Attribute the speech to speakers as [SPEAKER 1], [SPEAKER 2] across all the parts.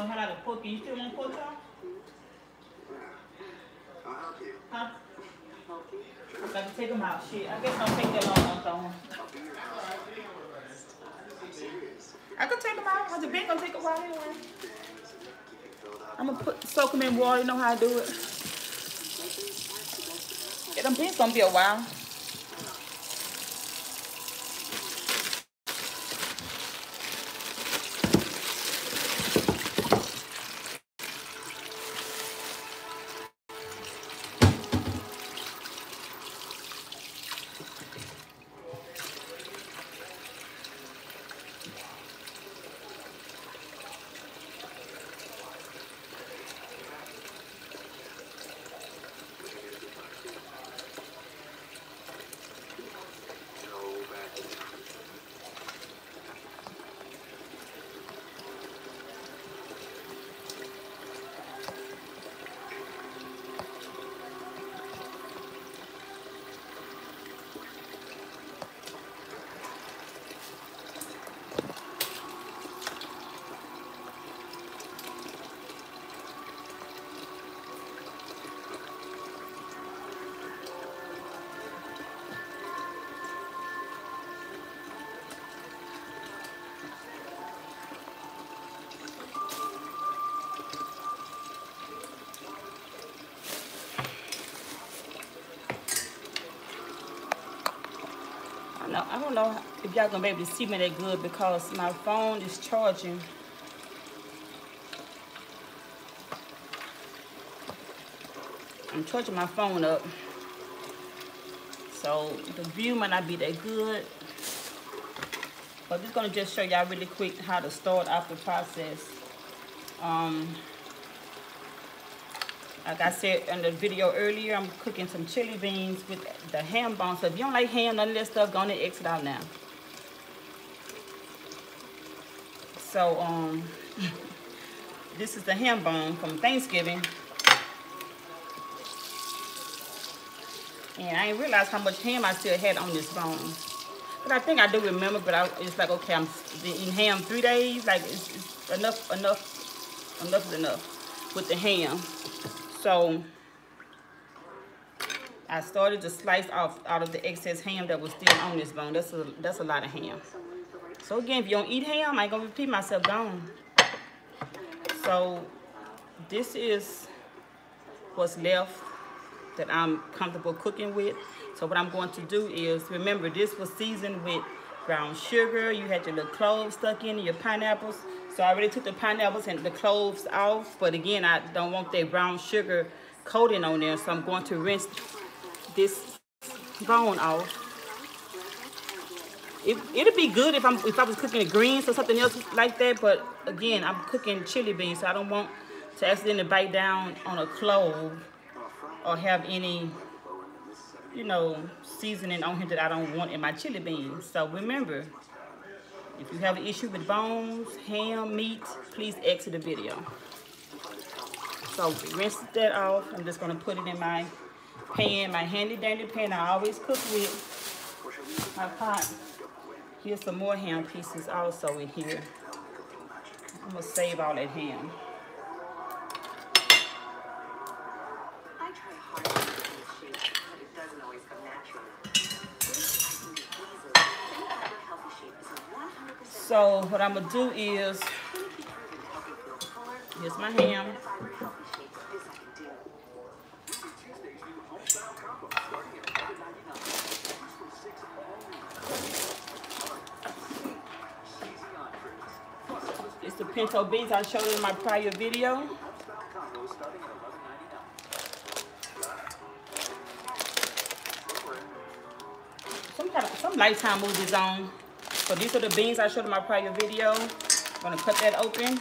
[SPEAKER 1] gonna have like a pork. You still want pork chop?
[SPEAKER 2] I'll help you.
[SPEAKER 1] Huh? I got to take them out. Shit, I guess I'll take that long though.
[SPEAKER 2] I'll be your house. I'm serious.
[SPEAKER 1] I could take them out. Cause the bean gonna take a while anyway. I'm gonna soak them in water. You know how I do it. Yeah, them beans gonna be a while. I don't know if y'all gonna be able to see me that good because my phone is charging. I'm charging my phone up, so the view might not be that good. But I'm just gonna just show y'all really quick how to start off the process. Like I said in the video earlier, I'm cooking some chili beans with the ham bone. So if you don't like ham, none of that stuff, go on and exit out now. So this is the ham bone from Thanksgiving. And I didn't realize how much ham I still had on this bone. But I think I do remember, but it's like, okay, I'm eating ham 3 days. Like, it's enough is enough with the ham. So I started to slice off out of the excess ham that was still on this bone. That's a lot of ham. So again, if you don't eat ham, I ain't gonna repeat myself down. So this is what's left that I'm comfortable cooking with. So what I'm going to do is, remember, this was seasoned with brown sugar. You had your little cloves stuck in, your pineapples. So I already took the pineapples and the cloves off, but again, I don't want that brown sugar coating on there, so I'm going to rinse this bone off. It'd be good if I was cooking the greens or something else like that, but again, I'm cooking chili beans, so I don't want to accidentally bite down on a clove or have any, you know, seasoning on here that I don't want in my chili beans. So remember, if you have an issue with bones, ham, meat, please exit the video. So rinse that off. I'm just gonna put it in my pan, my handy dandy pan I always cook with, my pot. Here's some more ham pieces also in here. I'm gonna save all that ham. So what I'm gonna do is, here's my ham. It's the pinto beans I showed in my prior video. Some Lifetime movies on. So these are the beans I showed in my prior video. I'm gonna cut that open.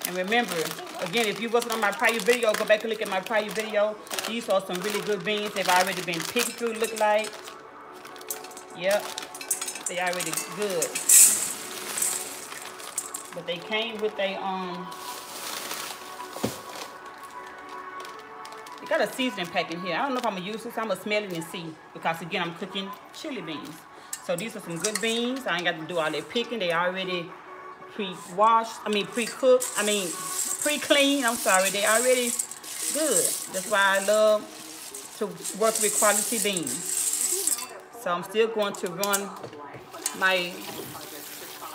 [SPEAKER 1] And remember, again, if you wasn't on my prior video, go back and look at my prior video. These are some really good beans. They've already been picked through, look like. Yep, they already good. But they came with a It got a seasoning pack in here. I don't know if I'm gonna use this. I'm gonna smell it and see, because again, I'm cooking chili beans. So these are some good beans. I ain't got to do all that picking. They already pre-washed. I mean pre-cooked. I mean pre-clean. I'm sorry. They already good. That's why I love to work with quality beans. So I'm still going to run my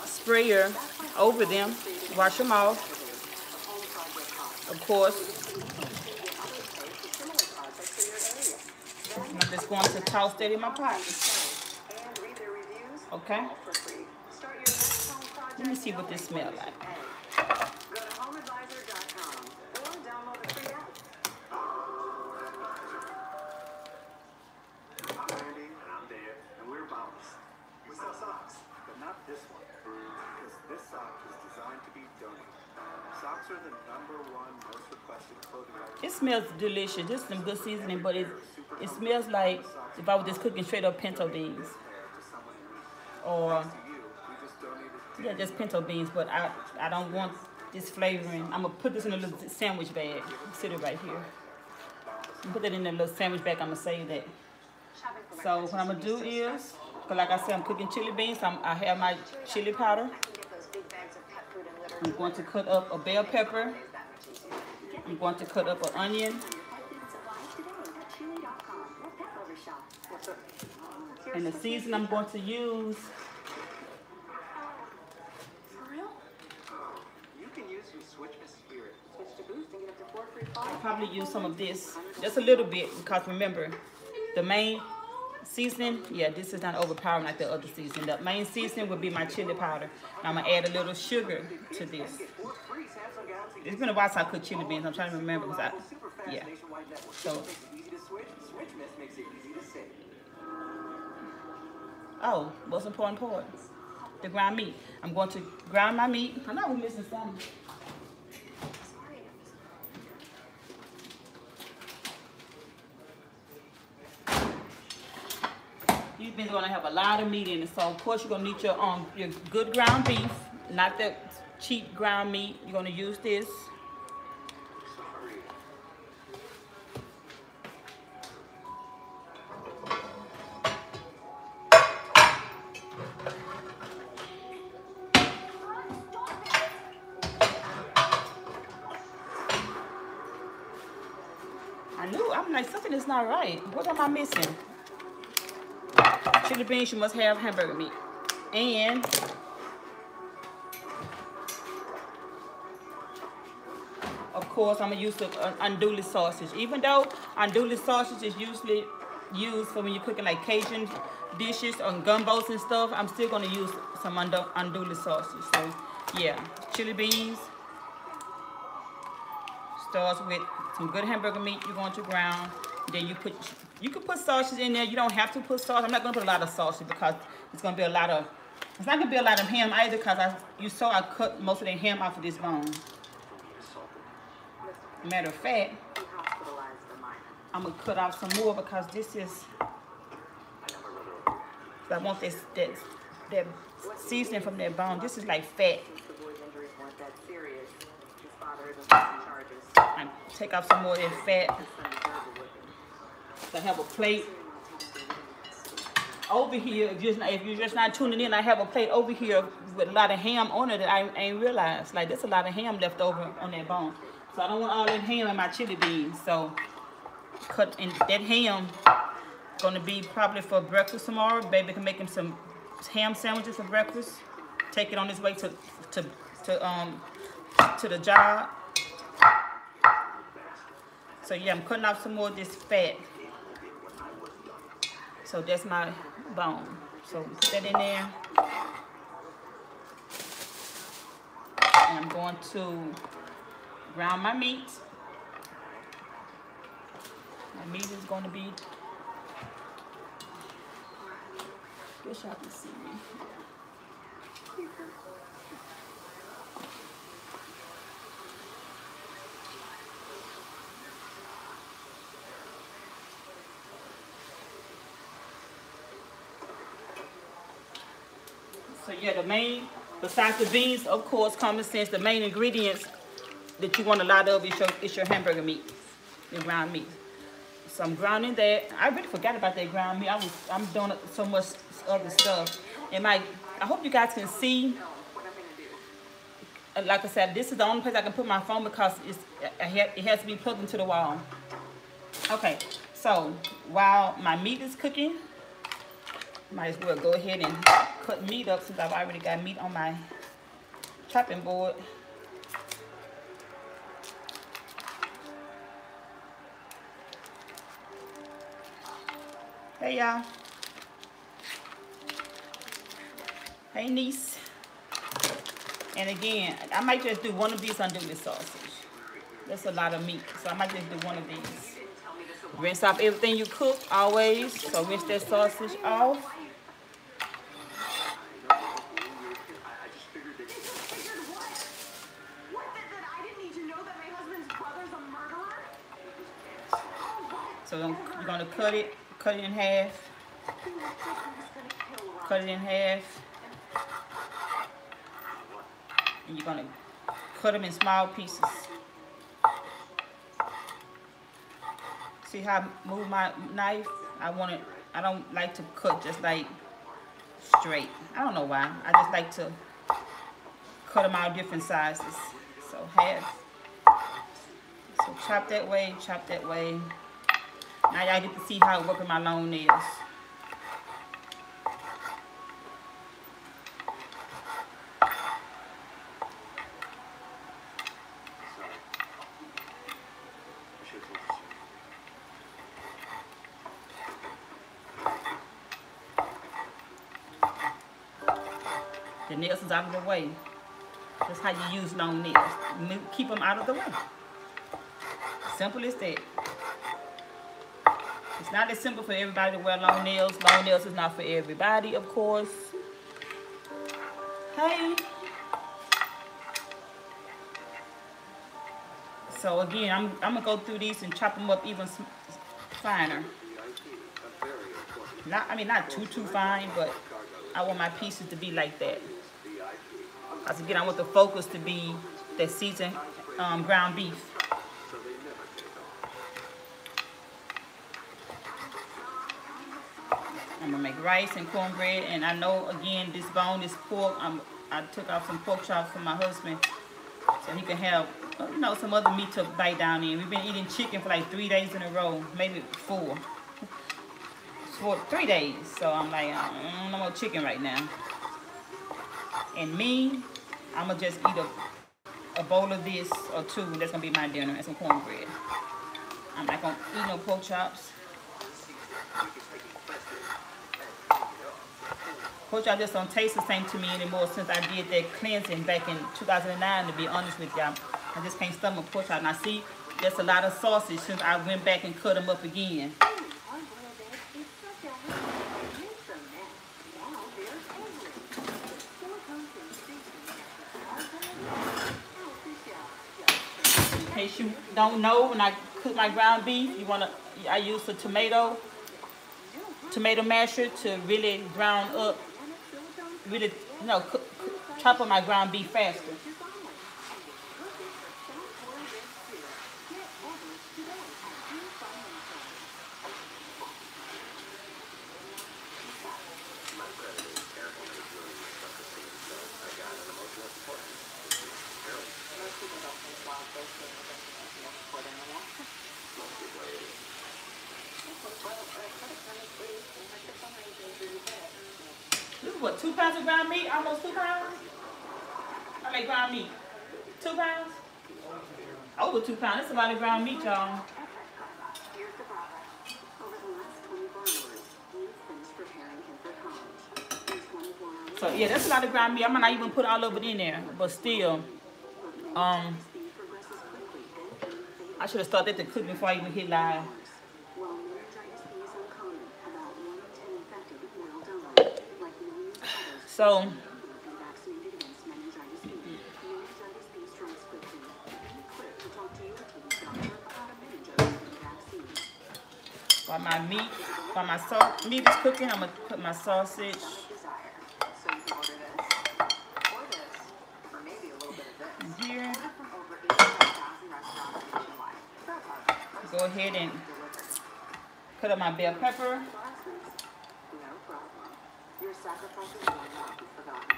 [SPEAKER 1] sprayer over them, wash them off. Of course, I'm just going to toss that in my pot. Okay. Let me see what this smells like. It smells delicious. This is some good seasoning, but it smells like if I was just cooking straight up pinto beans. Or, yeah, just pinto beans, but I don't want this flavoring. I'm going to put this in a little sandwich bag. Sit it right here. Put it in a little sandwich bag. I'm going to save that. So what I'm going to do is, because like I said, I'm cooking chili beans. I have my chili powder. I'm going to cut up a bell pepper. I'm going to cut up an onion. And the season I'm going to use, I'll probably use some of this, just a little bit, because remember, the main seasoning, yeah, this is not overpowering like the other seasoning. The main seasoning would be my chili powder. And I'm going to add a little sugar to this. It's been a while since I cooked chili beans. I'm trying to remember, because yeah. So, oh, what's the important part? The ground meat. I'm going to grind my meat. I know we're missing something. These beans are going to have a lot of meat in it, so of course you're going to need your good ground beef, not the cheap ground meat. You're going to use this. I'm like, something is not right. What am I missing? Chili beans, you must have hamburger meat. And of course, I'm going to use the andouille sausage. Even though andouille sausage is usually used for when you're cooking like Cajun dishes or gumbos and stuff, I'm still going to use some andouille sausage. So, yeah, chili beans. Starts with some good hamburger meat you're going to ground. Then you can put sausage in there. You don't have to put sauce. I'm not going to put a lot of sausage because it's going to be it's not going to be a lot of ham either, because you saw I cut most of the ham off of this bone. Matter of fact, I'm going to cut off some more because this is, I want that seasoning from that bone. This is like fat. I take off some more of that fat. I have a plate over here. If you're just not tuning in, I have a plate over here with a lot of ham on it that I ain't realized. Like, there's a lot of ham left over on that bone. So I don't want all that ham in my chili beans. So cut in that ham. Gonna be probably for breakfast tomorrow. Baby can make him some ham sandwiches for breakfast. Take it on his way to the job. So yeah, I'm cutting off some more of this fat. So that's my bone. So put that in there. And I'm going to brown my meat. My meat is going to be, guess y'all can see me. So yeah, the main, besides the beans, of course, common sense, the main ingredients that you want a lot of is your hamburger meat, your ground meat. So I'm grounding that. I really forgot about that ground meat. I'm doing so much other stuff. And I hope you guys can see. Like I said, this is the only place I can put my phone because it has to be plugged into the wall. Okay, so while my meat is cooking, might as well go ahead and cut meat up since I've already got meat on my chopping board. Hey y'all. Hey niece. And again, I might just do one of these undiluted sausage. That's a lot of meat, so I might just do one of these. Rinse off everything you cook always, so rinse that sausage off. So you're gonna cut it in half. Cut it in half. And you're gonna cut them in small pieces. See how I move my knife? I don't like to cut just like straight. I don't know why. I just like to cut them out different sizes. So half. So chop that way, chop that way. Now y'all get to see how I work with my long nails. The nails is out of the way. That's how you use long nails. Keep them out of the way. Simple as that. It's not as simple for everybody to wear long nails. Long nails is not for everybody, of course. Hey. So again, I'm gonna go through these and chop them up even finer. Not too fine, but I want my pieces to be like that. Because again, I want the focus to be that seasoned ground beef. I'm gonna make rice and cornbread, and I know again this boneless pork. I took off some pork chops for my husband, so he can have some other meat to bite down in. We've been eating chicken for like 3 days in a row, maybe 4. For 3 days, so I'm like, no more chicken right now. And me, I'm gonna just eat a bowl of this or 2. That's gonna be my dinner, and some cornbread. I'm not gonna eat no pork chops. Pork chops just don't taste the same to me anymore since I did that cleansing back in 2009. To be honest with y'all, I just can't stomach pork chops. And I see there's a lot of sausage since I went back and cut them up again. In case you don't know, when I cook my ground beef, I use a tomato masher to really ground up, really, chop up my ground beef faster. This is what, 2 pounds of ground meat? Almost 2 pounds? I make ground meat. 2 pounds? Over 2 pounds. That's a lot of ground meat, y'all. So yeah, that's a lot of ground meat. I'm not even put all of it in there, but still, I should have started the cooking before I even hit live. So while my meat is cooking, I'm gonna put my sausage. In here. Go ahead and Cut up my bell pepper.
[SPEAKER 2] No problem. Your sacrifices will not be forgotten.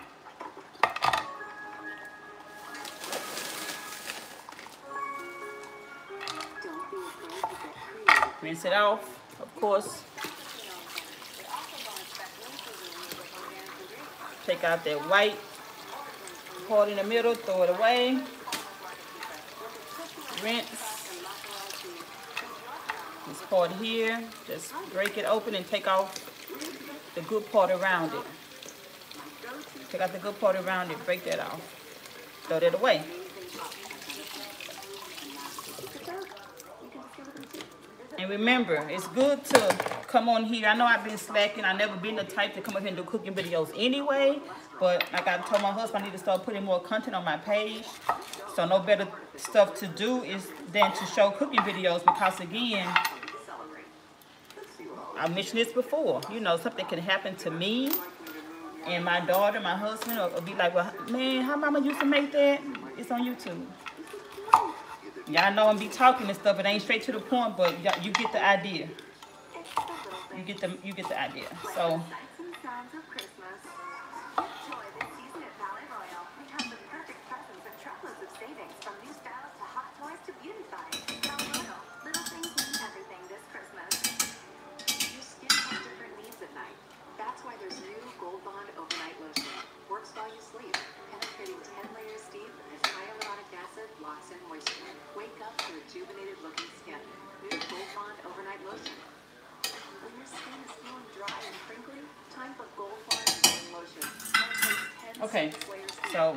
[SPEAKER 2] Don't be afraid to get creative.
[SPEAKER 1] Rinse it off, of course. Take out that white part in the middle, throw it away. Rinse this part here. Just break it open and take off the good part around it. Take out the good part around it, break that off. Throw that away. And remember, it's good to come on here. I know I've been slacking. I've never been the type to come up here and do cooking videos anyway. But like I told my husband, I need to start putting more content on my page. So no better stuff to do is than to show cooking videos, because again, I mentioned this before, you know, something can happen to me and my daughter, my husband, or be like, well, man, how mama used to make that? It's on YouTube. Y'all know I'm be talking and stuff. It ain't straight to the point, but you get the idea. You get the idea. So. Okay, so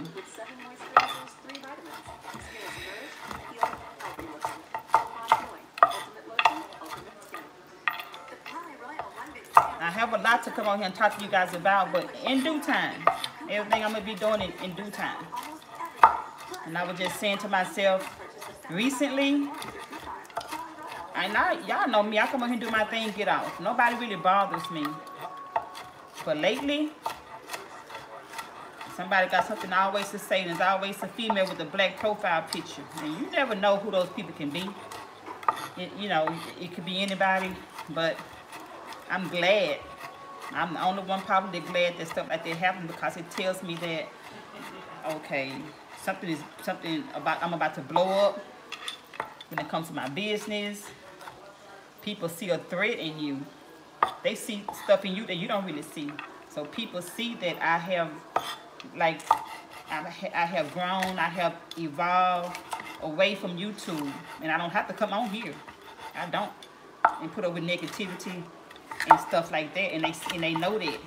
[SPEAKER 1] I have a lot to come on here and talk to you guys about, but in due time. Everything I'm going to be doing in due time. And I was just saying to myself, recently, and y'all know me, I come on here and do my thing, get off. Nobody really bothers me. But lately, somebody got something always to say, and there's always a female with a black profile picture. And you never know who those people can be. You know, it could be anybody, but I'm glad. I'm the only one probably glad that stuff like that happened, because it tells me that, okay, I'm about to blow up when it comes to my business. People see a threat in you. They see stuff in you that you don't really see. So people see that I have, like, I have grown, I have evolved away from YouTube, and I don't have to come on here. I don't, and put up with negativity and stuff like that, and they know that.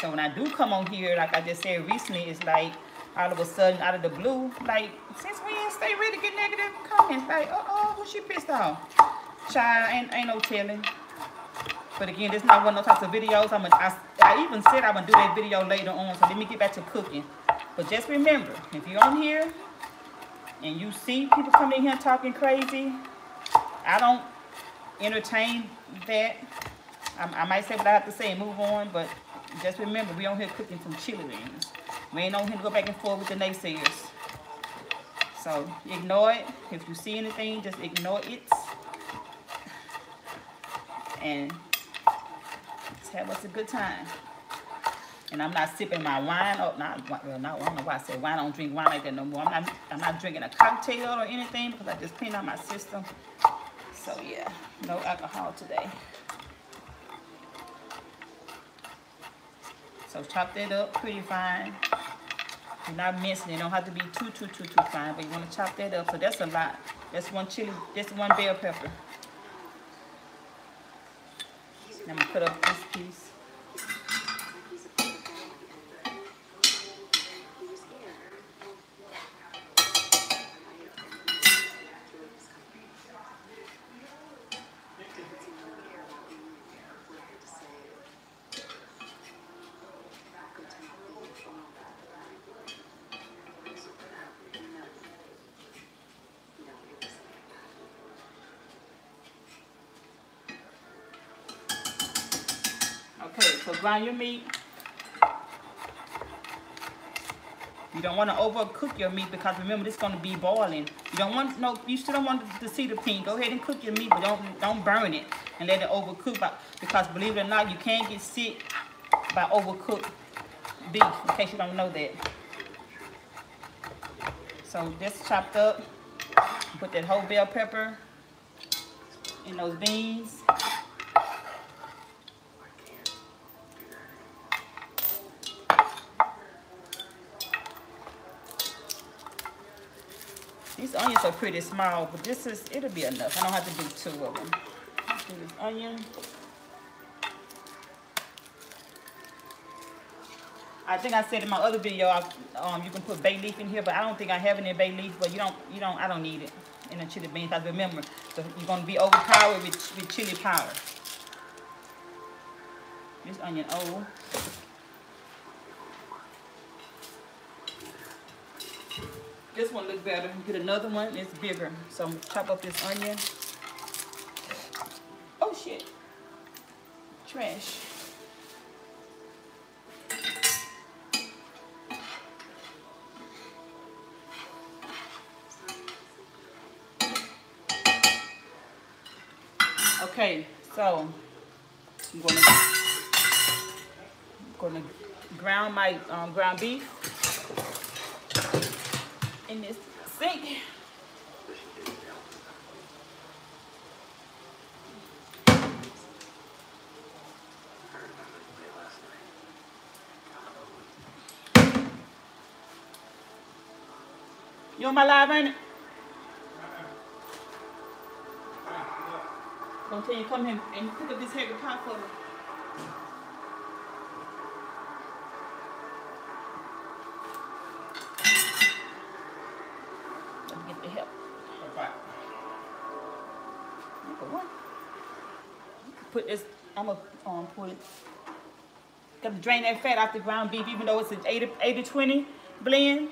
[SPEAKER 1] So when I do come on here, like I just said recently, it's like all of a sudden, out of the blue, like, since when stay ready to get negative comments, like, who's she pissed off? Child, ain't no telling. But again, this is not one of those types of videos. I even said I'm gonna do that video later on, so let me get back to cooking. But just remember, if you're on here and you see people coming in here talking crazy, I don't entertain that. I might say what I have to say and move on, but just remember, we on here cooking some chili beans. We ain't on here to go back and forth with the naysayers. So ignore it. If you see anything, just ignore it. And let's have us a good time. And I'm not sipping my wine. Oh, I don't know why I said wine. I don't drink wine like that no more. I'm not drinking a cocktail or anything, because I just cleaned out my system. So yeah, no alcohol today. So chop that up pretty fine. You're not mincing it. Don't have to be too fine, but you want to chop that up. So that's a lot. That's one chili. That's one bell pepper. And I'm gonna cut up this piece. Okay, so grind your meat. You don't want to overcook your meat because remember this is going to be boiling. You don't want you still don't want to see the pink. Go ahead and cook your meat, but don't burn it and let it overcook. Because believe it or not, you can get sick by overcooked beef. In case you don't know that. So this chopped up. Put that whole bell pepper in those beans. These onions are pretty small, but it'll be enough. I don't have to do 2 of them. Do this onion. I think I said in my other video, you can put bay leaf in here, but I don't think I have any bay leaf. But I don't need it in the chili beans. Because remember, you're gonna be overpowered with chili powder. This onion old. This one looks better. Get another one. It's bigger. So I'm gonna chop up this onion. Oh shit! Trash. Okay, so I'm gonna ground my ground beef in this sink. You on my live, ain't it? Gonna tell you come here and pick up this heavy pot for me. Let me get the help. Put this. I'm gonna put it. Gotta drain that fat out the ground beef, even though it's an 80-20 blend.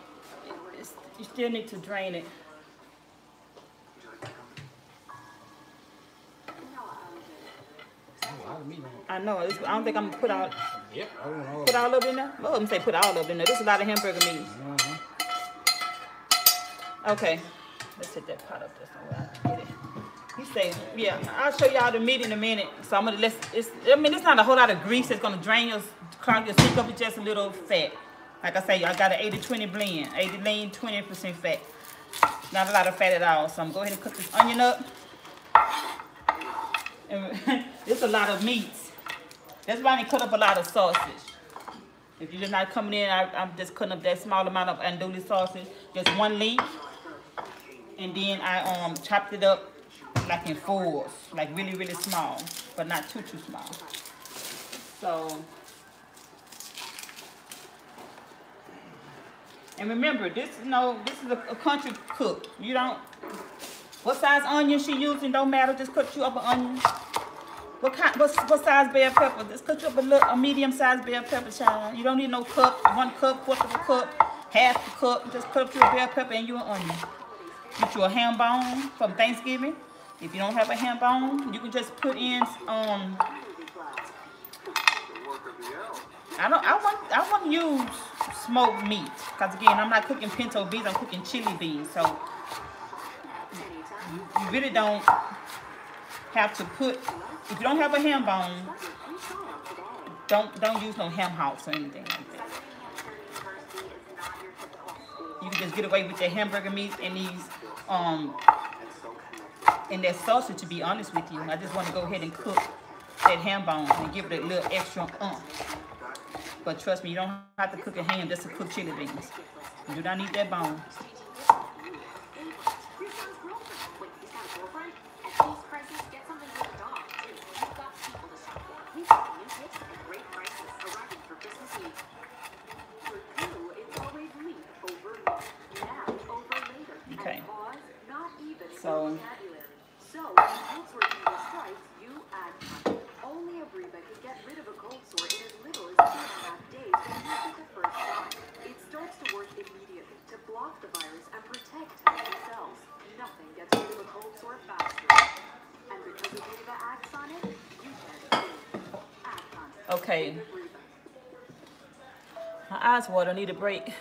[SPEAKER 1] You still need to drain it. I know. I don't think I'm gonna put all.
[SPEAKER 3] Yep.
[SPEAKER 1] Put all of it in there. Well, I'm gonna say put all of it in there. There's a lot of hamburger meat. Okay. Let's hit that pot up there somewhere. I can get it. He said, yeah. I'll show y'all the meat in a minute. So I'm gonna it's not a whole lot of grease that's gonna drain clog your sink up. It's just a little fat. Like I say, I got an 80-20 blend. 80 lean, 20% fat. Not a lot of fat at all. So I'm gonna go ahead and cook this onion up. And it's a lot of meats. That's why I cut up a lot of sausage. If you're just not coming in, I'm just cutting up that small amount of andouille sausage, just 1 length. And then I chopped it up like in 4s, like really, really small, but not too small. So, and remember, this is a country cook. You don't, what size onion she using don't matter. Just cut you up an onion. What size bell pepper? Just cut you up a medium-sized bell pepper, child. You don't need no cup, 1 cup, 1/4 of a cup, 1/2 a cup. Just cut up you a bell pepper and you an onion. Get you a ham bone from Thanksgiving. If you don't have a ham bone, you can just put in I want to use smoked meat because again I'm not cooking pinto beans. I'm cooking chili beans. So you really don't have to put. If you don't have a ham bone, don't use no ham hocks or anything like that. You can just get away with the hamburger meat and these and that sausage. To be honest with you, I just want to go ahead and cook that ham bone and give it a little extra But trust me, you don't have to cook a ham just to cook chili beans. You do not need that bone. Okay. So
[SPEAKER 2] only a breed that can get rid of a cold sore in as little as 2.5 days when used it the first time. It starts to work immediately to block the virus and protect healthy cells. Nothing gets rid of a cold sore faster. And because of Viva acts on it, you can too. Act on it.
[SPEAKER 1] okay. My eyes water, need a break.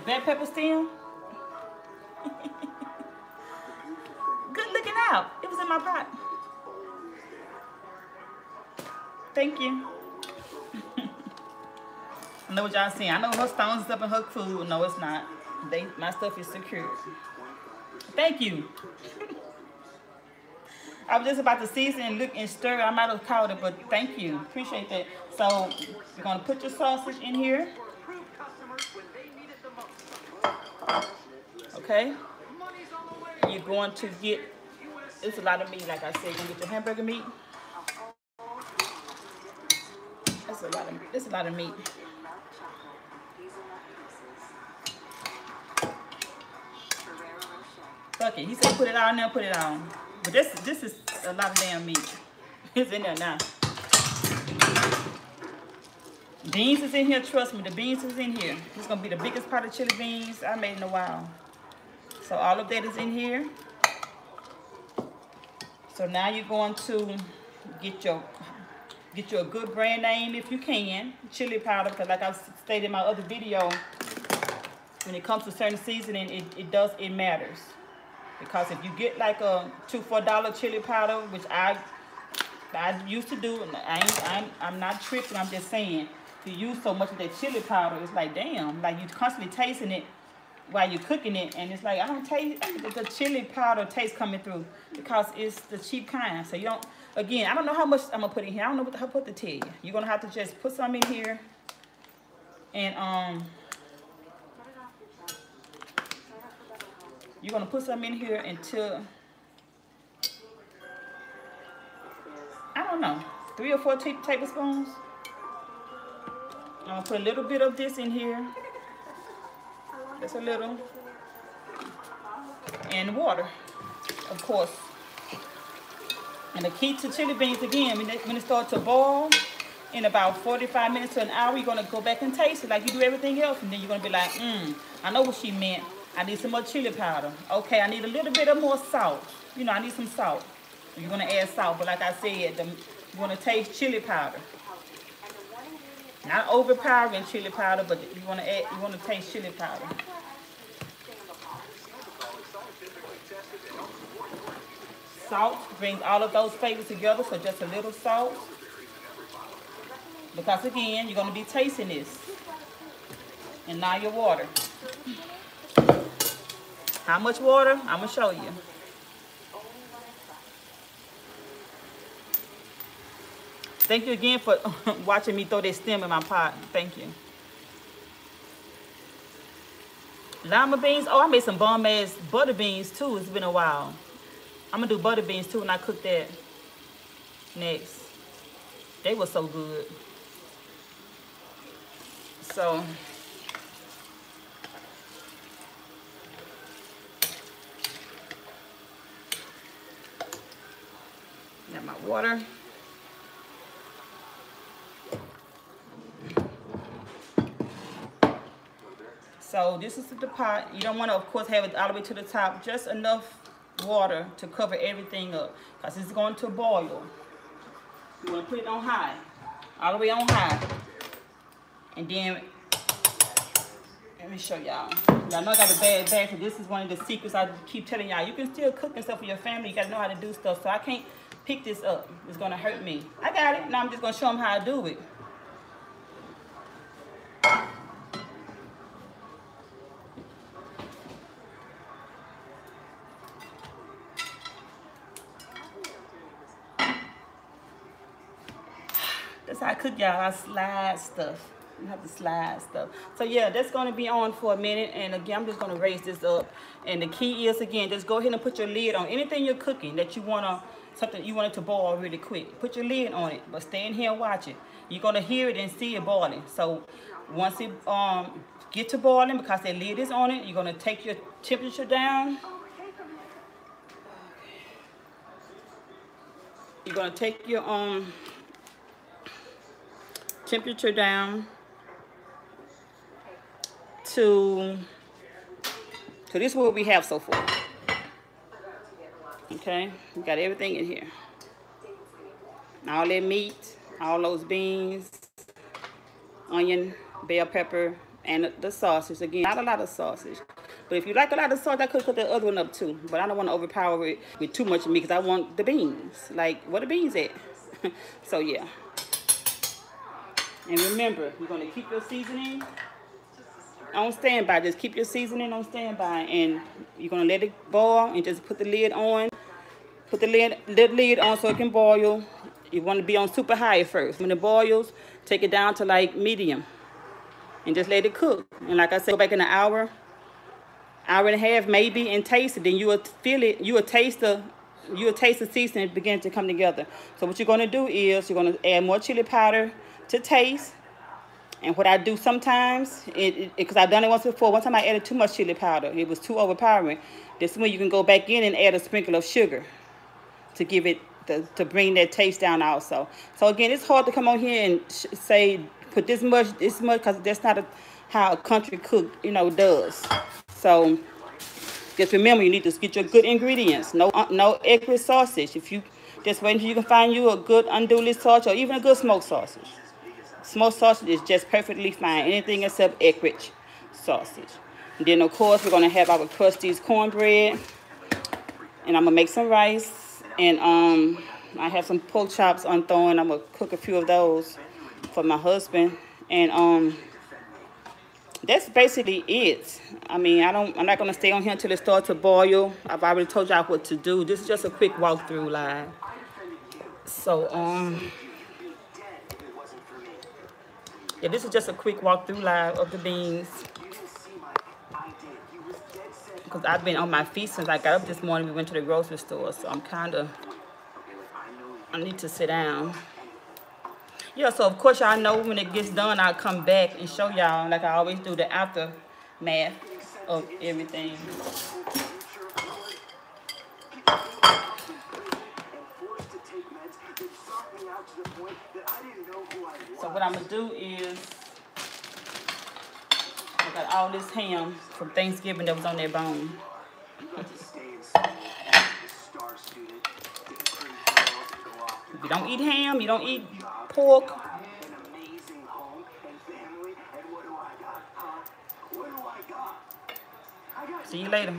[SPEAKER 1] bell pepper stem. Good looking out. It was in my pot. Thank you. I know what y'all saying. I know her stones is up in her food. No, it's not. My stuff is secure. Thank you. I was just about to season and look and stir. I might have called it, but thank you. Appreciate that. So you're gonna put your sausage in here. Okay. You're going to get, it's a lot of meat, like I said. You're gonna get your hamburger meat. That's a lot of meat. Fuck it. He said put it on there, put it on. But this is a lot of damn meat. It's in there now. Beans is in here, trust me, the beans is in here. This is gonna be the biggest pot of chili beans I made in a while. So all of that is in here. So now you're going to get you a good brand name if you can, chili powder, because like I stated in my other video, when it comes to certain seasoning, it matters. Because if you get like a $2 for $4 chili powder, which I used to do, and I'm not tripping, I'm just saying, you use so much of that chili powder, it's like damn, like you constantly tasting it while you're cooking it, and it's like I don't taste the chili powder taste coming through because it's the cheap kind. So you don't. Again, I don't know how much I'm gonna put in here. I don't know what to tell you. You're gonna have to just put some in here, and you're gonna put some in here until I don't know, 3 or 4 tablespoons. I'm gonna put a little bit of this in here. Just a little. And water, of course. And the key to chili beans, again, when it starts to boil, in about 45 minutes to an hour, you're gonna go back and taste it like you do everything else. And then you're gonna be like, I know what she meant. I need some more chili powder. Okay, I need a little bit of more salt. You know, I need some salt. You're gonna add salt, but like I said, you wanna taste chili powder. Not overpowering chili powder, but you wanna taste chili powder. Salt brings all of those flavors together, so just a little salt. Because again, you're gonna be tasting this. And now your water. How much water? I'm gonna show you. Thank you again for watching me throw this stem in my pot. Thank you. Lima beans. Oh, I made some bomb ass butter beans too. It's been a while. I'm gonna do butter beans too when I cook that next. They were so good. So got my water. So this is the pot. You don't want to, of course, have it all the way to the top. Just enough water to cover everything up, because it's going to boil. You want to put it on high, all the way on high. And then, let me show y'all. Y'all know I got a bad bag, so this is one of the secrets I keep telling y'all. You can still cook and stuff for your family. You got to know how to do stuff. So I can't pick this up. It's going to hurt me. I got it. Now I'm just going to show them how I do it. That's how I cook, y'all. I slide stuff. You have to slide stuff. So yeah, that's going to be on for a minute. And again, I'm just going to raise this up. And the key is, again, just go ahead and put your lid on anything you're cooking that you want to, something you want it to boil really quick. Put your lid on it, but stay in here and watch it. You're going to hear it and see it boiling. So once it get to boiling, because that lid is on it, you're going to take your temperature down. You're going to take your temperature down to this is what we have so far. Okay, we got everything in here. All that meat, all those beans, onion, bell pepper, and the sausage. Again, not a lot of sausage. But if you like a lot of sausage, I could put the other one up too. But I don't want to overpower it with too much meat because I want the beans. Like, where the beans at? So, yeah. And remember, you're going to keep your seasoning on standby. Just keep your seasoning on standby. And you're going to let it boil and just put the lid on. Put the lid on so it can boil. You want to be on super high at first. When it boils, take it down to like medium. And just let it cook. And like I said, go back in an hour and a half maybe, and taste it. Then you will feel it. You will taste the seasoning begin to come together. So what you're going to do is you're going to add more chili powder to taste. And what I do sometimes, because I've done it once before. One time I added too much chili powder. It was too overpowering. This one you can go back in and add a sprinkle of sugar to give it to bring that taste down also. So again, it's hard to come on here and say put this much, because that's not how a country cook, does. So just remember, you need to get your good ingredients. No extra sausage. If you just wait until you can find you a good unduly sausage or even a good smoked sausage. Smoked sausage is just perfectly fine. Anything except Eckrich sausage. And then of course we're gonna have our Krusty's cornbread, and I'm gonna make some rice. And I have some pork chops unthawing. I'm gonna cook a few of those for my husband. And that's basically it. I mean, I'm not gonna stay on here until it starts to boil. I've already told y'all what to do. This is just a quick walkthrough live. So yeah, this is just a quick walkthrough live of the beans. Because I've been on my feet since I got up this morning. We went to the grocery store, so I need to sit down. Yeah, so of course y'all know when it gets done, I'll come back and show y'all, like I always do, the aftermath of everything. So what I'm gonna do is, I got all this ham from Thanksgiving that was on that bone. If you don't eat ham, you don't eat pork. See you later.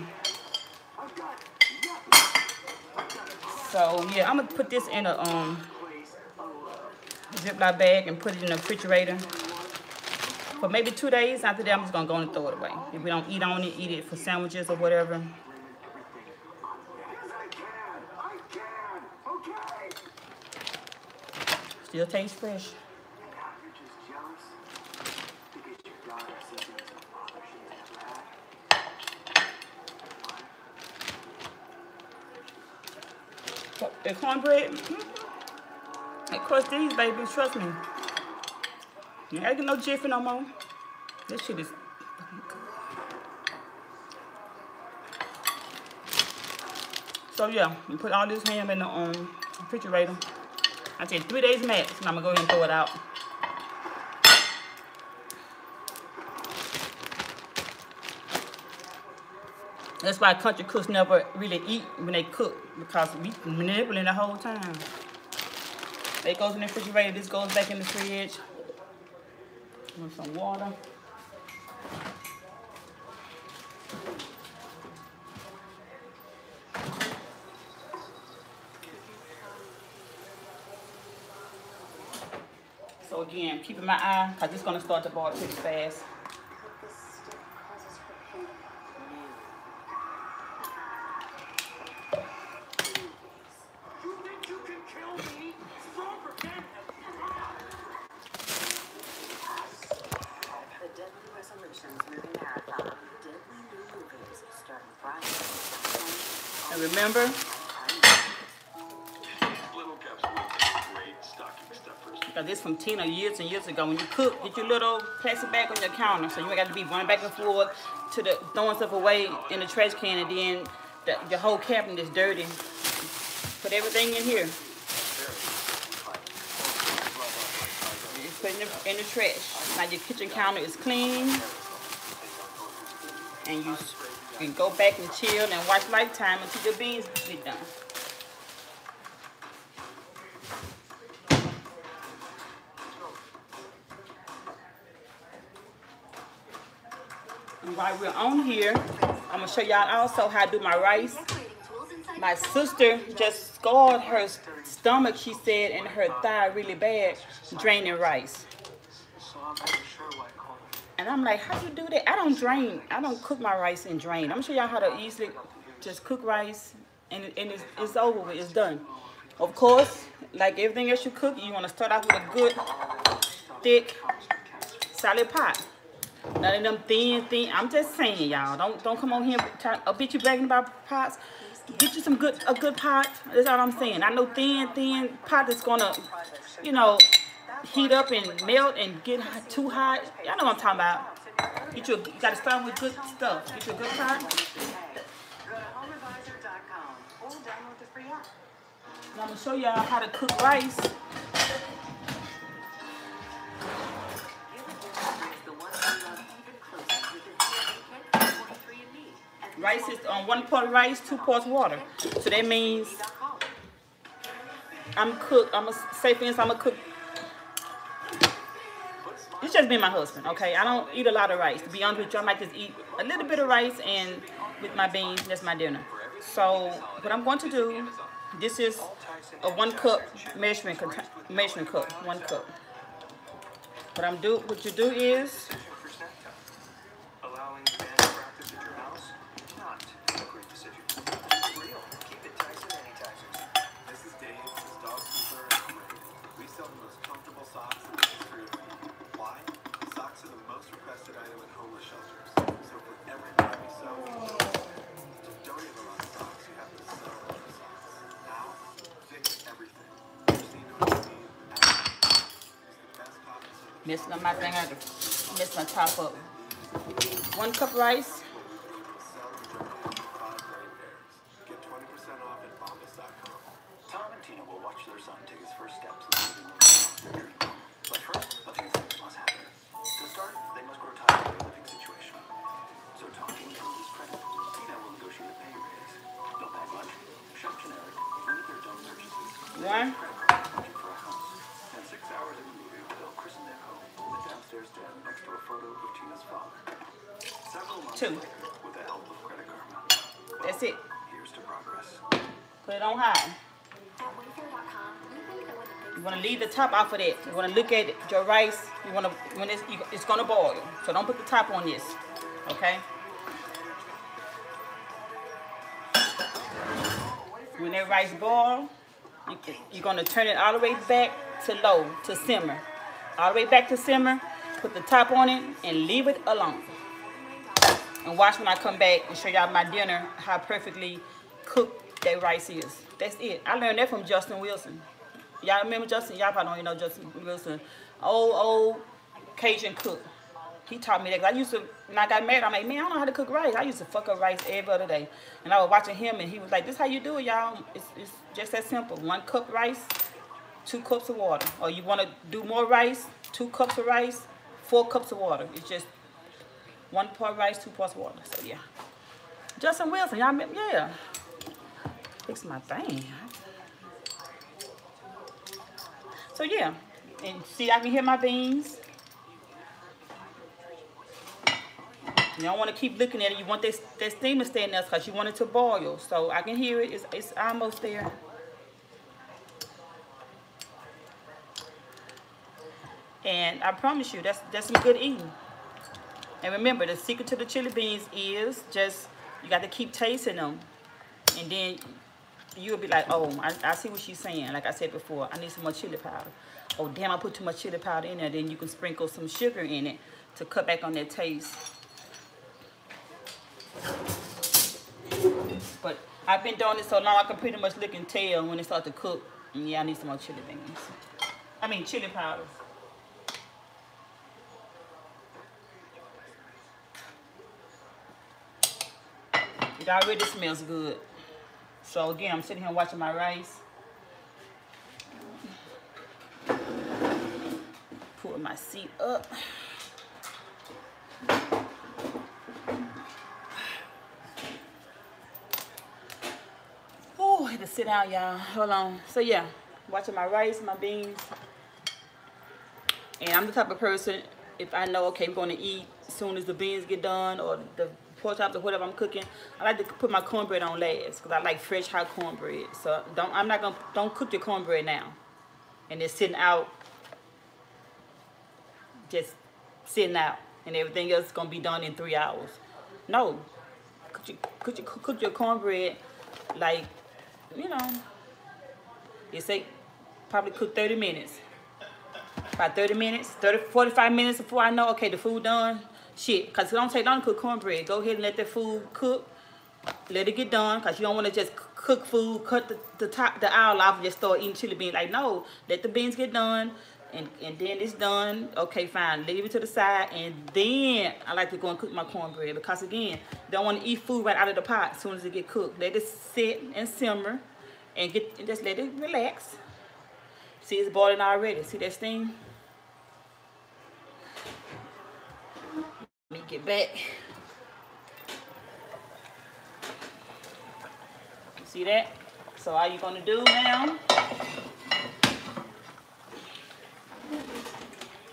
[SPEAKER 1] So yeah, I'm gonna put this in a Ziploc bag and put it in the refrigerator for maybe 2 days. After that, I'm just gonna go and throw it away. If we don't eat on it, eat it for sandwiches or whatever. Still tastes fresh. The cornbread, it crushed these babies, trust me. You ain't gotta get no jiffy no more. This shit is fucking good. So yeah, we put all this ham in the refrigerator. I said 3 days max, and I'm gonna go ahead and throw it out. That's why country cooks never really eat when they cook, because we manipulating the whole time. That goes in the refrigerator, this goes back in the fridge. With some water. So again, keeping my eye, because it's going to start to boil pretty fast. And remember, because this from Tina years and years ago, when you cook, get your little plastic bag on your counter, so you ain't got to be running back and forth to the throwing stuff away in the trash can, and then your whole cabinet is dirty. Put everything in here. Just put it in the trash. Now your kitchen counter is clean, and you can go back and chill and watch Lifetime until your beans get done. while we're on here, I'm gonna show y'all also how I do my rice. My sister just scarred her stomach, she said, and her thigh really bad, draining rice. And I'm like, how you do that? I don't cook my rice and drain. I'm gonna show y'all how to easily just cook rice and it's over with, it's done. Of course, like everything else you cook, you wanna start off with a good, thick, solid pot. None of them thin. I'm just saying, y'all. Don't come on here trying to bitch you bragging about pots. Get you a good pot. That's all I'm saying. I know thin pot is gonna, you know, heat up and melt and get too hot. Y'all know what I'm talking about. You gotta start with good stuff. Get you a good pot. Now I'm gonna show y'all how to cook rice. Rice is on 1 part rice, 2 parts water. So that means I'm gonna say for instance, I'm gonna cook. It's just me and my husband, okay? I don't eat a lot of rice. To be honest with you, I might just eat a little bit of rice and with my beans, that's my dinner. So what I'm going to do, this is a 1 cup measuring cup, 1 cup. What you do is messing up my thing. I have to mess my top up. 1 cup rice.
[SPEAKER 3] Tom and Tina will watch their son take his first steps in the living room. But first, a few things must happen. To start, they must grow tired of their living situation. So Tom will improve his credit. Tina will negotiate a pay raise. They'll pack lunch, shop generic, and with their dumb purchases.
[SPEAKER 1] One.
[SPEAKER 3] Looking for a house. And 6 hours in the movie, they'll christen their home with a downstairs den next to a photo of Tina's father. Several months
[SPEAKER 1] 2.
[SPEAKER 3] later, with the help of Credit Karma.
[SPEAKER 1] That's it.
[SPEAKER 3] Here's to progress.
[SPEAKER 1] Put it on high. You want to leave the top off of that. You want to look at your rice. You want to when it's going to boil. So don't put the top on this. Okay. When that rice boils, you're going to turn it all the way back to low, to simmer. All the way back to simmer. Put the top on it and leave it alone. And watch when I come back and show y'all my dinner how perfectly cooked that rice is. That's it. I learned that from Justin Wilson. Y'all remember Justin? Y'all probably don't even know Justin Wilson. Old Cajun cook. He taught me that. I used to, when I got married, I'm like, man, I don't know how to cook rice. I used to fuck up rice every other day. And I was watching him, and he was like, this is how you do it, y'all. It's just that simple. 1 cup rice, 2 cups of water. Or you want to do more rice, 2 cups of rice, 4 cups of water. It's just 1 part rice, 2 parts water. So, yeah. Justin Wilson, y'all remember? Yeah. Fix my thing. So, yeah. And see, I can hear my beans. You don't want to keep looking at it. You want that steam to stay in there because you want it to boil. So I can hear it. It's almost there. And I promise you, that's some good eating. And remember, the secret to the chili beans is just, you got to keep tasting them. And then you'll be like, oh, I see what she's saying. Like I said before, I need some more chili powder. Oh, damn, I put too much chili powder in there. Then you can sprinkle some sugar in it to cut back on that taste. But I've been doing it so long, I can pretty much look and tell when it starts to cook. And yeah, I need some more chili beans. I mean, chili powder. It already smells good. So again, I'm sitting here watching my rice. Putting my seat up. Oh, I had to sit down, y'all. Hold on. So yeah, watching my rice, my beans. And I'm the type of person, if I know, okay, I'm going to eat as soon as the beans get done or the pork chops or whatever I'm cooking, I like to put my cornbread on last because I like fresh hot cornbread. So don't cook your cornbread now and it's sitting out, just sitting out, and everything else is gonna be done in 3 hours. No, cook your cornbread like, you know, it say probably cook 30 minutes. About 30 minutes, 45 minutes before I know, okay, the food done. Shit, because it don't take long to cook cornbread. Go ahead and let the food cook. Let it get done, because you don't want to just cook food, cut the aisle off and just start eating chili beans. Like, no, let the beans get done, and then it's done. Okay, fine, leave it to the side, and then I like to go and cook my cornbread, because, again, don't want to eat food right out of the pot as soon as it get cooked. Let it sit and simmer, and just let it relax. See, it's boiling already. See that steam? Let me get back. See that? So all you're gonna do now,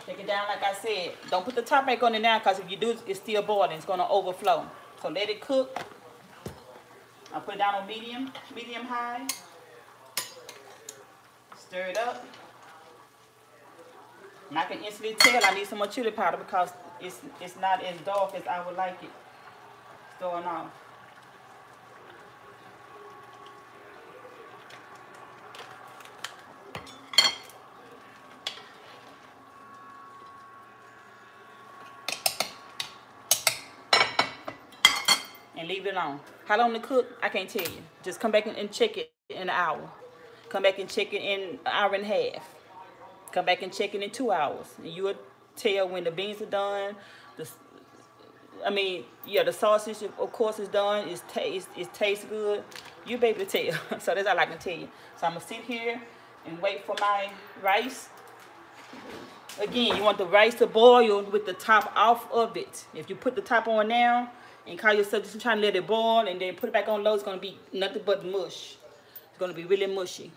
[SPEAKER 1] take it down like I said. Don't put the top back on it now, because if you do, it's still boiling. It's gonna overflow. So let it cook. I'll put it down on medium high. Stir it up. And I can instantly tell I need some more chili powder, because it's not as dark as I would like it. It's throwing off. And leave it alone. How long to cook? I can't tell you. Just come back and check it in an hour. Come back and check it in an hour and a half. Come back and check it in 2 hours. And you will tell when the beans are done. The sausage, of course, is done. It tastes good. You'll be able to tell. So that's all I can tell you. So I'm going to sit here and wait for my rice. Again, you want the rice to boil with the top off of it. If you put the top on now and call yourself just trying to let it boil and then put it back on low, it's going to be nothing but mush. It's going to be really mushy.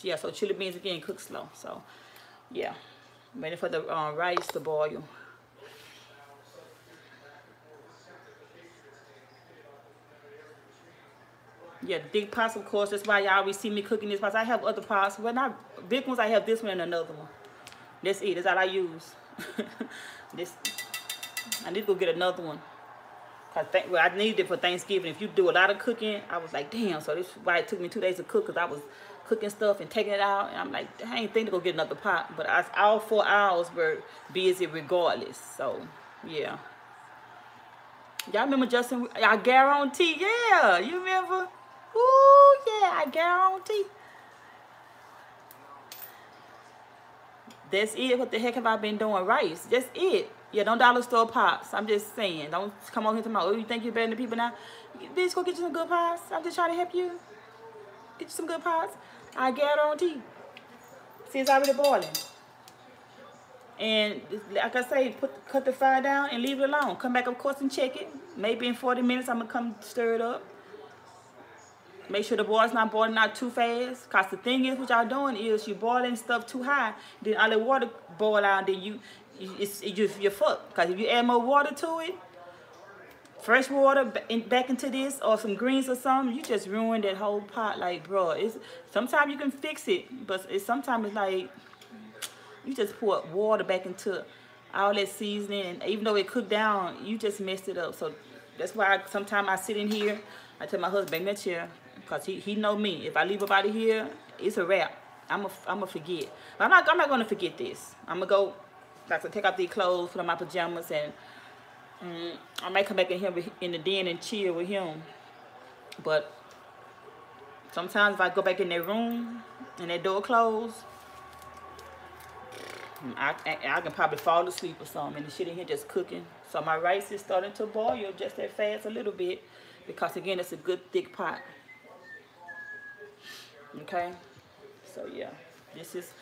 [SPEAKER 1] Yeah, so chili beans, again, cook slow. So, yeah. I'm waiting for the rice to boil. Yeah, the big pots, of course. That's why y'all always see me cooking this pots. I have other pots. Well, not big ones. I have this one and another one. That's it. That's all I use. I need to go get another one. I needed it for Thanksgiving. If you do a lot of cooking, I was like, damn. So this is why it took me 2 days to cook, because I was cooking stuff and taking it out. And I'm like, I ain't think to go get another pot. But all 4 hours were busy regardless. So, yeah. Y'all remember Justin? I guarantee. Yeah. You remember? Ooh, yeah. I guarantee. That's it. What the heck have I been doing? Rice. That's it. Yeah, don't dollar store pots. I'm just saying. Don't come on here to my, oh, you think you're better than people now? Bitch, go get you some good pots. I'm just trying to help you. Get you some good pots. I guarantee. See, it's already boiling. And like I say, cut the fire down and leave it alone. Come back, of course, and check it. Maybe in 40 minutes, I'm going to come stir it up. Make sure the boil's not boiling out too fast. Because the thing is, what y'all doing is you're boiling stuff too high. Then all the water boil out, then you're fucked. Because if you add more water to it, fresh water back into this, or some greens or something, you just ruin that whole pot. Like, bro, sometimes you can fix it, but sometimes it's like you just pour water back into all that seasoning, and even though it cooked down, you just messed it up. So that's why sometimes I sit in here. I tell my husband, bring me a chair, because he know me. If I leave up out of here, it's a wrap. I'm a forget. But I'm not gonna forget this. I'm gonna go, like, to take out these clothes, put on my pajamas, and I might come back in here in the den and chill with him. But sometimes if I go back in that room and that door closed, I can probably fall asleep or something, and the shit in here just cooking. So my rice is starting to boil just that fast a little bit, because again, it's a good thick pot. Okay, so yeah, this is,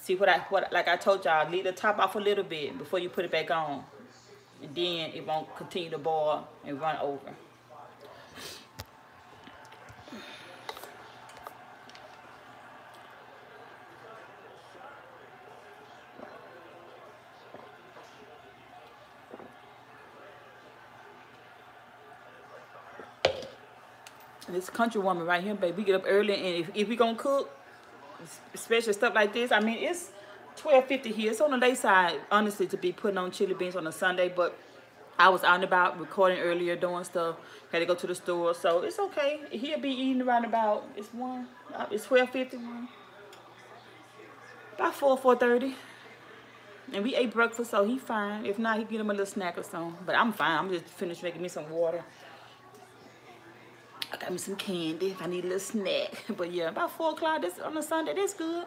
[SPEAKER 1] see what like I told y'all, leave the top off a little bit before you put it back on, and then it won't continue to boil and run over. This country woman right here, baby, we get up early, and if we gonna cook, especially stuff like this, I mean, it's 12:50 here. It's on the late side, honestly, to be putting on chili beans on a Sunday, but I was out and about recording earlier, doing stuff. Had to go to the store, so it's okay. He'll be eating around about, it's 12:51. About 4:30. And we ate breakfast, so he fine. If not, he get him a little snack or something. But I'm fine. I'm just finished making me some water. I got me some candy if I need a little snack. But yeah, about 4 o'clock on a Sunday, that's good.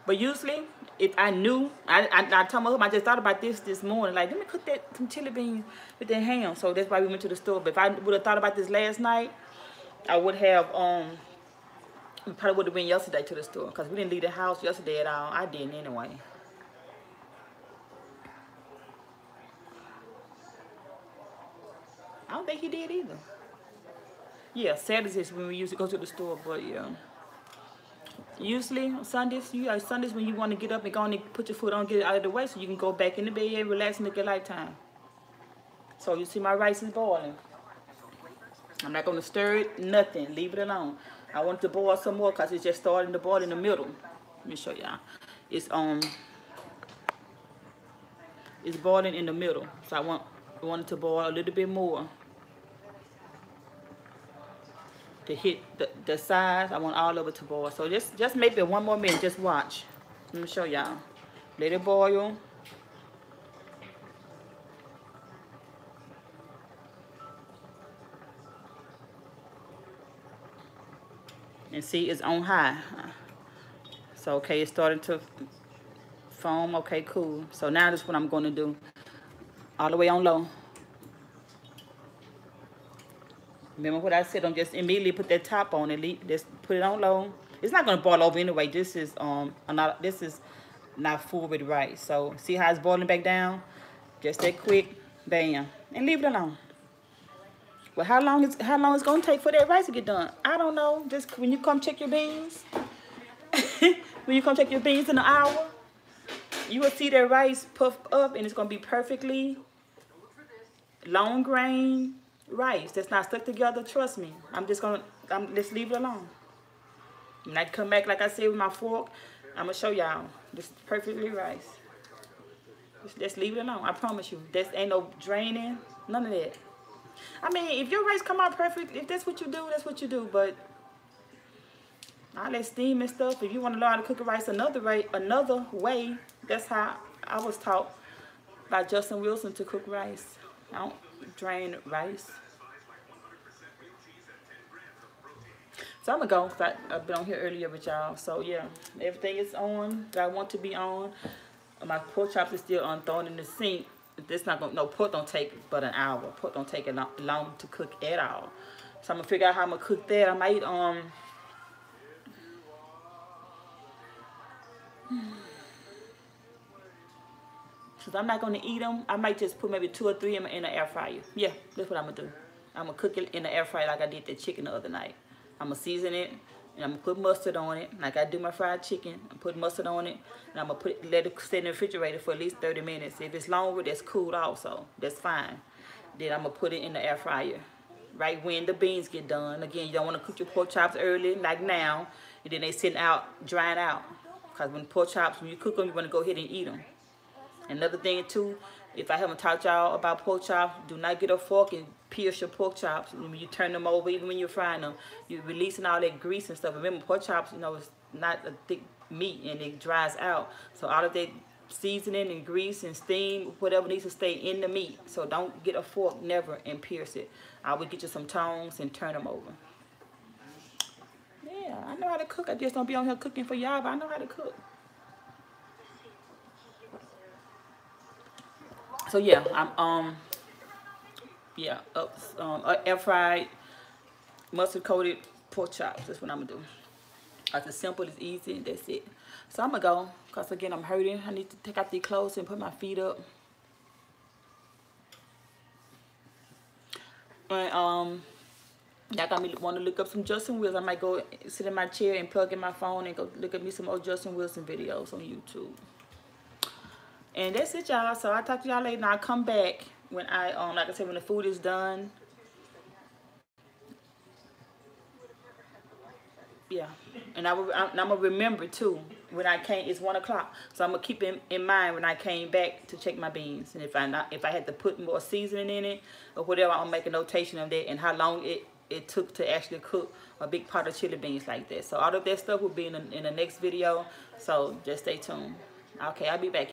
[SPEAKER 1] But usually, if I knew, I told my husband, I just thought about this morning. Like, let me cook some chili beans with that ham. So that's why we went to the store. But if I would have thought about this last night, I would have, we probably would have been yesterday to the store. Because we didn't leave the house yesterday at all. I didn't anyway. I don't think he did either. Yeah, Saturdays is when we used to go to the store, but yeah. Usually Sundays, Sundays when you want to get up and go and put your foot on, get it out of the way, so you can go back in the bed, relax, and look at Lifetime. So you see my rice is boiling. I'm not gonna stir it, nothing. Leave it alone. I want it to boil some more because it's just starting to boil in the middle. Let me show y'all. It's boiling in the middle, so I want it to boil a little bit more. To hit the sides, I want all of it to boil. So just maybe 1 more minute, just watch. Let me show y'all. Let it boil. And see, it's on high. So, okay, it's starting to foam. Okay, cool. So now this is what I'm going to do. All the way on low. Remember what I said, don't just immediately put that top on it. Just put it on low. It's not gonna boil over anyway. This is not full with rice. So see how it's boiling back down? Just that quick, bam. And leave it alone. Well, how long it's gonna take for that rice to get done? I don't know. Just when you come check your beans. When you come check your beans in an hour, you will see that rice puff up and it's gonna be perfectly long grain rice that's not stuck together. Trust me. Let's leave it alone. And I come back, like I said, with my fork. I'm gonna show y'all. This is perfectly rice. Just leave it alone. I promise you. There ain't no draining. None of that. I mean, if your rice come out perfect, if that's what you do, that's what you do. But I let steam and stuff. If you want to learn how to cook a rice another way, that's how I was taught by Justin Wilson to cook rice. I don't drain rice. So I'm gonna go. I've been on here earlier with y'all. So yeah, everything is on that I want to be on. My pork chops is still unthrown in the sink. This not gonna, no, pork don't take but an hour. Pork don't take long to cook at all. So I'm gonna figure out how I'm gonna cook that. I might since I'm not gonna eat them, I might just put maybe 2 or 3 in the air fryer. Yeah, that's what I'm gonna do. I'm gonna cook it in the air fryer like I did the chicken the other night. I'm gonna season it, and I'm gonna put mustard on it, like I do my fried chicken. I put mustard on it, and I'm gonna let it sit in the refrigerator for at least 30 minutes. If it's longer, that's cool also. That's fine. Then I'm gonna put it in the air fryer. Right when the beans get done. Again, you don't wanna cook your pork chops early, like now, and then they sit out, drying out. Cause when pork chops, when you cook them, you wanna go ahead and eat them. Another thing too, if I haven't taught y'all about pork chops, do not get a fork and pierce your pork chops. When you turn them over, even when you're frying them, you're releasing all that grease and stuff. Remember, pork chops, it's not a thick meat and it dries out. So all of that seasoning and grease and steam, whatever needs to stay in the meat. So don't get a fork, never, and pierce it. I would get you some tongs and turn them over. Yeah, I know how to cook. I just don't be on here cooking for y'all, but I know how to cook. So yeah, I'm air fried mustard coated pork chops. That's what I'm gonna do. It's as simple, as easy, and that's it. So I'm gonna go, cause again I'm hurting. I need to take out these clothes and put my feet up. And y'all got me want to look up some Justin Wilson. I might go sit in my chair and plug in my phone and go look at me some old Justin Wilson videos on YouTube. And that's it, y'all. So I'll talk to y'all later. Now I'll come back when like I said, when the food is done. Yeah, and I'm gonna remember too when I came. It's 1 o'clock, so I'm gonna keep in mind when I came back to check my beans, and if I had to put more seasoning in it or whatever, I'll make a notation of that and how long it took to actually cook a big pot of chili beans like that. So all of that stuff will be in the next video. So just stay tuned. Okay, I'll be back.